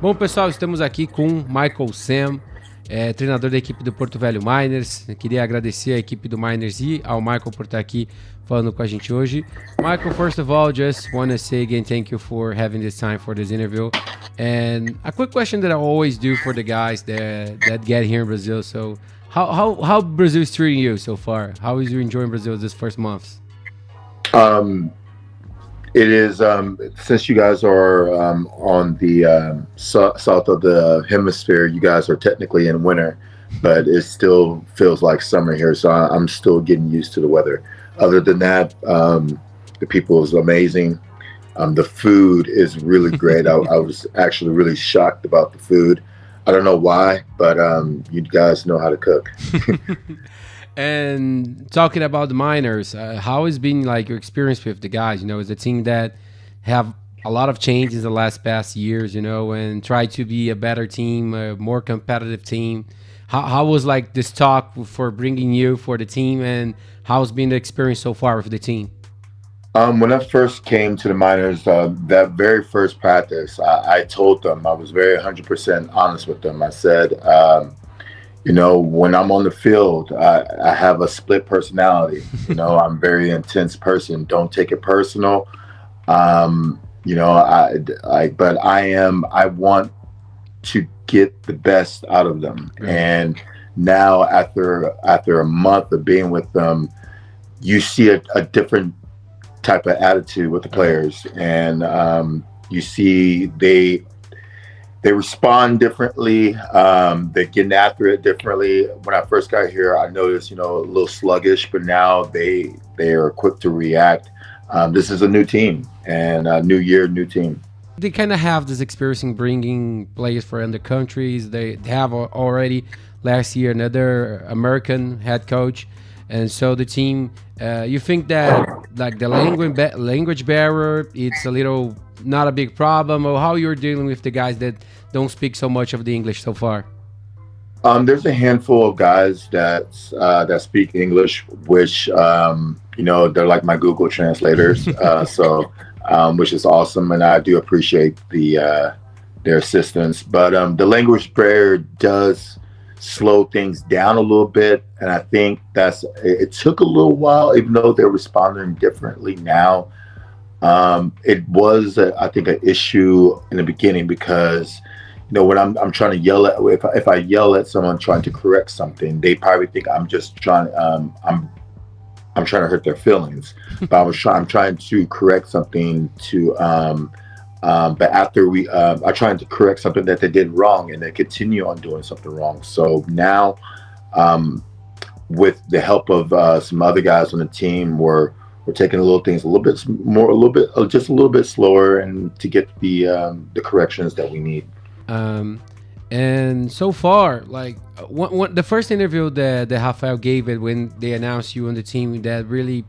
Bom, pessoal, estamos aqui com Michael Sam, treinador da equipe do Porto Velho Miners. Eu queria agradecer a equipe do Miners e ao Michael por estar aqui falando com a gente hoje. Michael, first of all, just want to say again thank you for having this time for this interview. And a quick question that I always do for the guys that get here in Brazil. So, how Brazil is treating you so far? How is you enjoying Brazil this first months? It is since you guys are on the south of the hemisphere, you guys are technically in winter, but it still feels like summer here. So I'm still getting used to the weather. Other than that, the people is amazing. The food is really great. I was actually really shocked about the food. I don't know why, but you guys know how to cook. And talking about the Miners, how has been like your experience with the guys? You know, it's a team that have a lot of changes the last past years. You know, and try to be a better team, a more competitive team. How was like this talk for bringing you for the team, and how's been the experience so far with the team? When I first came to the minors, that very first practice, I told them, I was very 100% honest with them. I said, when I'm on the field, I have a split personality. I'm a very intense person. Don't take it personal. But I want to get the best out of them. Right. And now after a month of being with them, you see a different type of attitude with the players, and you see they respond differently. They're getting after it differently. When I first got here, I noticed, a little sluggish, but now they are quick to react. This is a new team, and a new year, new team. They kind of have this experience in bringing players from other countries. They have already last year another American head coach, and so the team. You think that like the language barrier, it's a little not a big problem, or how you're dealing with the guys that don't speak so much of the English so far? There's a handful of guys that speak English, which they're like my Google translators. Which is awesome, and I do appreciate their assistance. But the language barrier does slow things down a little bit, and I think it took a little while, even though they're responding differently now. It was I think an issue in the beginning, because when I'm trying to yell at, if I yell at someone trying to correct something, they probably think I'm just trying I'm trying to hurt their feelings. But I'm trying to correct something but after I'm trying to correct something that they did wrong, and they continue on doing something wrong. So now, with the help of some other guys on the team, we're taking things just a little bit slower, and to get the corrections that we need. And so far, like the first interview that Rafael gave it when they announced you on the team, that really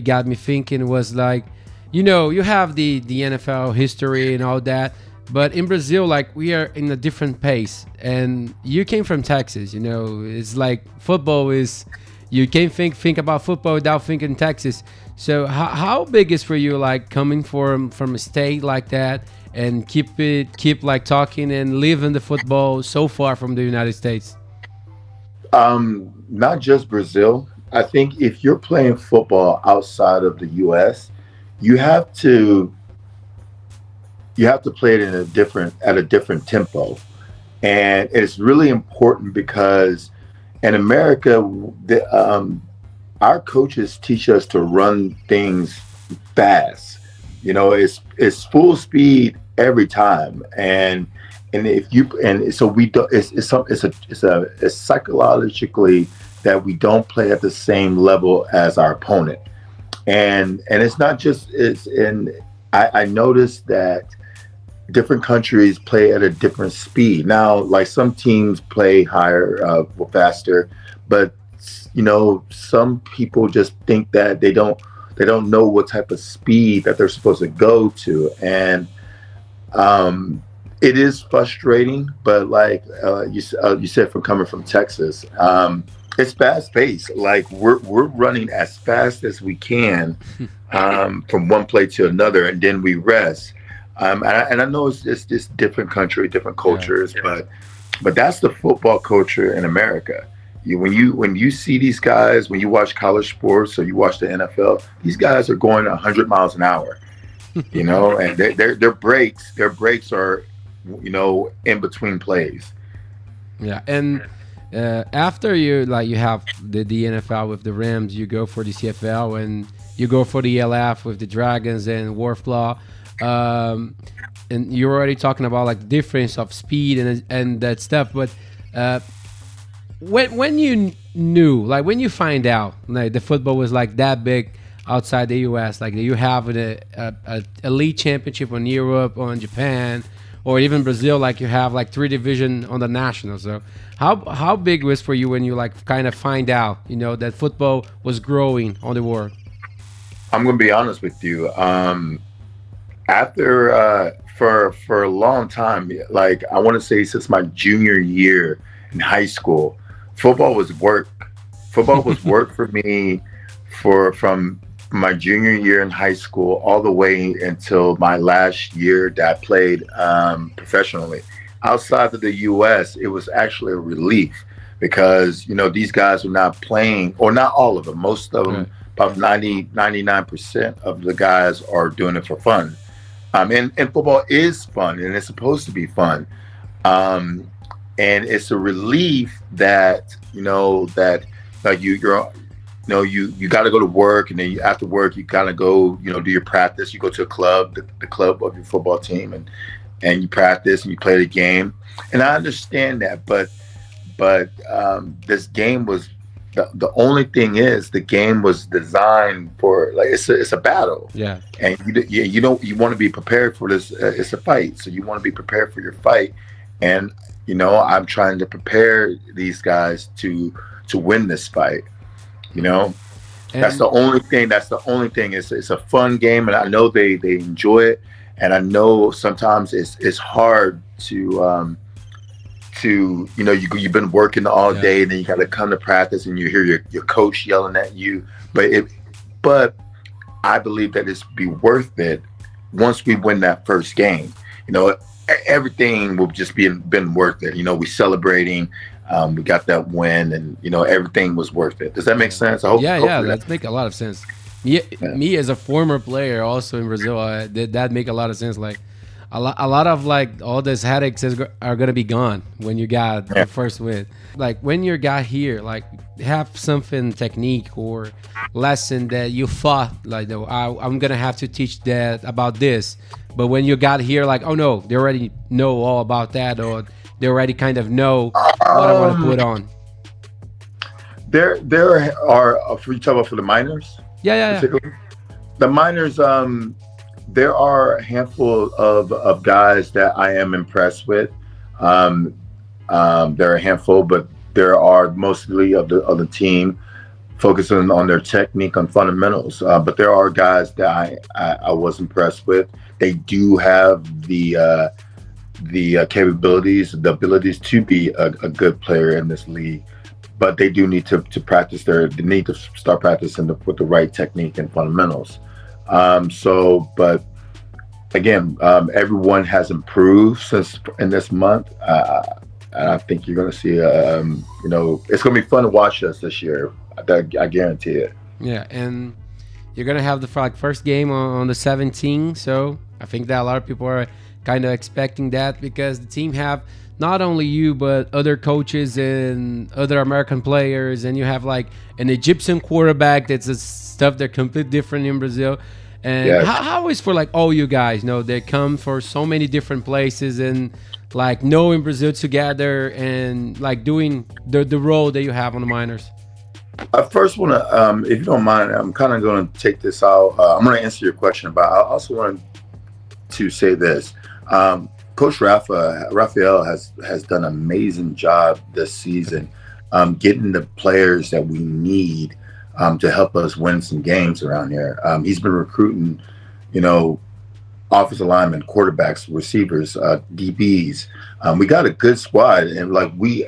got me thinking, was like, you have the NFL history and all that, but in Brazil, like, we are in a different pace. And you came from Texas, it's like football is, you can't think about football without thinking Texas. So how big is for you, like, coming from a state like that, and keep like talking and living the football so far from the United States? Not just Brazil. I think if you're playing football outside of the US, you have to play it at a different tempo. And it's really important, because in America, our coaches teach us to run things fast. It's full speed every time, and so we don't. It's psychologically that we don't play at the same level as our opponent, and it's not just I noticed that different countries play at a different speed. Now, like, some teams play higher, faster, but some people just think that they don't know what type of speed that they're supposed to go to, and it is frustrating. But like you said, from coming from Texas, it's fast paced. Like, we're running as fast as we can from one play to another, and then we rest. And I know it's just different country, different Yeah. cultures, but that's the football culture in America. When you see these guys, when you watch college sports or you watch the NFL, these guys are going 100 miles an hour, and their breaks are, in between plays. Yeah, and after you have the NFL with the Rams, you go for the CFL, and you go for the LF with the Dragons and Warflaw. Um, and you're already talking about like the difference of speed and that stuff. But uh, when you knew, like when you find out, like the football was like that big outside the U.S., like you have a elite championship on Europe, on Japan, or even Brazil, like you have like three division on the national. So how big was for you when you like kind of find out, that football was growing on the world? I'm gonna be honest with you. After for a long time, like I want to say since my junior year in high school, football was work. Football was work for me for from my junior year in high school all the way until my last year that I played professionally. Outside of the U.S., it was actually a relief because these guys are not playing, or not all of them. Most of Right. them, about 99% of the guys are doing it for fun. And football is fun, and it's supposed to be fun. Um, and it's a relief that that like you got to go to work, and then after work you kind of go do your practice. You go to a club, the club of your football team, and you practice and you play the game. And I understand that, but this game was the only thing is the game was designed for, like, it's a battle, Yeah. and you want to be prepared for this. It's a fight, so you want to be prepared for your fight, and I'm trying to prepare these guys to win this fight. You know, that's And the only thing. That's the only thing. It's a fun game, and I know they enjoy it, and I know sometimes it's hard to you've been working all yeah. day, and then you got to come to practice and you hear your coach yelling at you, but I believe that it's be worth it once we win that first game. Everything will just been worth it. We celebrating, we got that win, and everything was worth it. Does that make Yeah. sense? Yeah, Hopefully that. that make a lot of sense. Me as a former player, also in Brazil, that make a lot of sense. Like a lot of like all these headaches are gonna be gone when you got Yeah. the first win. Like when you got here, like have something technique or lesson that you thought like, no, I'm gonna have to teach that about this. But when you got here, like, oh no, they already know all about that, or they already kind of know what I want to Um, put on. there are, for you talk about for the minors, Yeah, yeah, yeah. particularly the minors. There are a handful of guys that I am impressed with. Um, there are a handful, but there are mostly of the team focusing on their technique and fundamentals. But there are guys that I was impressed with. They do have the capabilities, the abilities to be a good player in this league, but they do need to practice they need to start practicing with the right technique and fundamentals. But again, everyone has improved since in this month. And I think you're going to see, it's going to be fun to watch us this year. I guarantee it. Yeah, and you're gonna have the like first game on the 17th. So I think that a lot of people are kind of expecting that because the team have not only you but other coaches and other American players, and you have like an Egyptian quarterback that's a stuff they're completely different in Brazil. And Yes. how is for like all you guys? They come for so many different places and like knowing Brazil together and like doing the role that you have on the minors. I first want to, if you don't mind, I'm kind of going to take this out. I'm going to answer your question, but I also want to say this. Coach Raphael has done an amazing job this season, getting the players that we need to help us win some games around here. He's been recruiting, you know, offensive linemen, quarterbacks, receivers, DBs. We got a good squad, and like we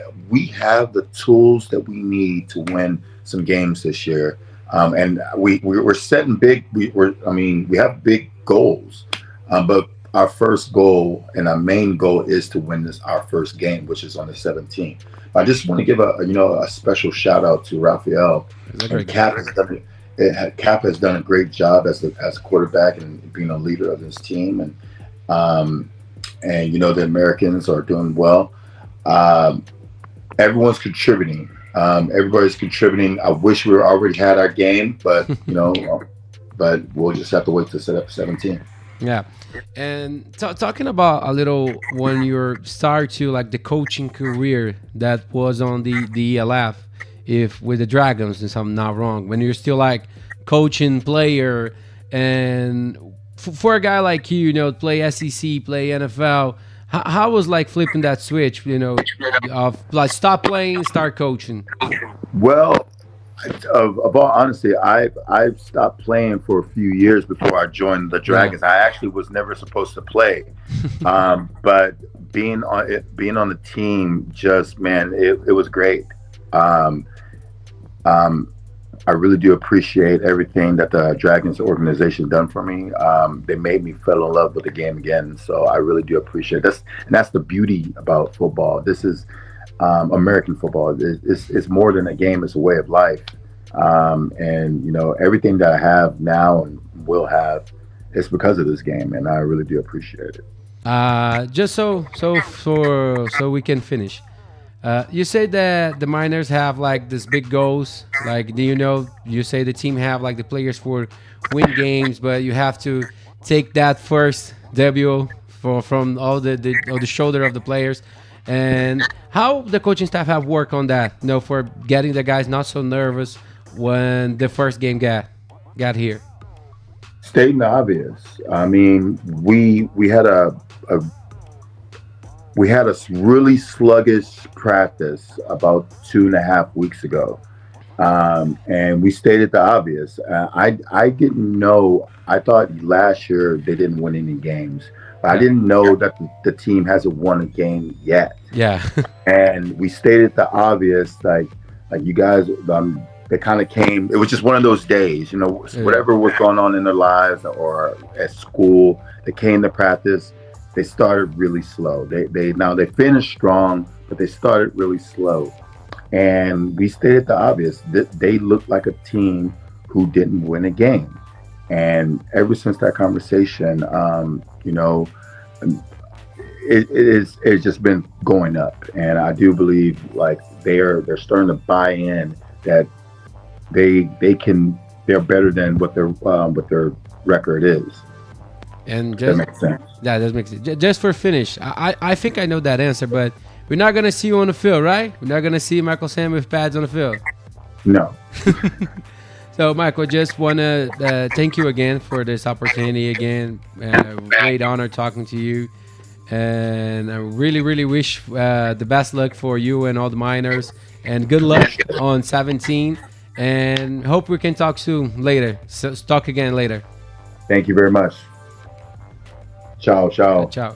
have the tools that we need to win some games this year. And we're setting big. We have big goals, but our first goal and our main goal is to win this our first game, which is on the 17th. I just want to give a special shout out to Raphael and Cap has done Cap has done a great job as quarterback and being a leader of this team, and the Americans are doing well. Um, Everyone's contributing. Everybody's contributing. I wish we already had our game, but but we'll just have to wait to set up 17. Yeah, and talking about a little when you start to like the coaching career that was on the ELF, if with the Dragons, if I'm not wrong, when you're still like coaching player, and for a guy like you, play SEC, play NFL, how was like flipping that switch, of like stop playing, start coaching? Well, of all honesty, I've stopped playing for a few years before I joined the Dragons. I actually was never supposed to play, but being on the team, just man, it was great. Um, um, I really do appreciate everything that the Dragons organization done for me. They made me fall in love with the game again, so I really do appreciate this. And that's the beauty about football. This is American football. It's more than a game; it's a way of life. And everything that I have now and will have, it's because of this game, and I really do appreciate it. Just so we can finish. You say that the Miners have like this big goals. Like, you say the team have like the players for win games, but you have to take that first W from all the shoulder of the players. And how the coaching staff have worked on that, for getting the guys not so nervous when the first game got here. Stating the obvious. I mean, we had a really sluggish practice about 2.5 weeks ago, and we stated the obvious. I didn't know. I thought last year they didn't win any games, but I didn't know that the team hasn't won a game yet. Yeah. And we stated the obvious, like you guys. They kind of came. It was just one of those days, whatever was going on in their lives or at school. They came to practice. They started really slow. They finished strong, but they started really slow. And we stated the obvious. They looked like a team who didn't win a game. And ever since that conversation, it's just been going up. And I do believe like they're starting to buy in that they're better than what their record is. And just, that makes sense. Yeah, that makes sense. Just for finish, I think I know that answer, but we're not gonna see you on the field, right? We're not gonna see Michael Sam with pads on the field. No. So, Michael, just wanna thank you again for this opportunity again. Great honor talking to you, and I really, really wish the best luck for you and all the Miners, and good luck on 17. And hope we can talk soon later. So talk again later. Thank you very much. Ciao, ciao. Ciao.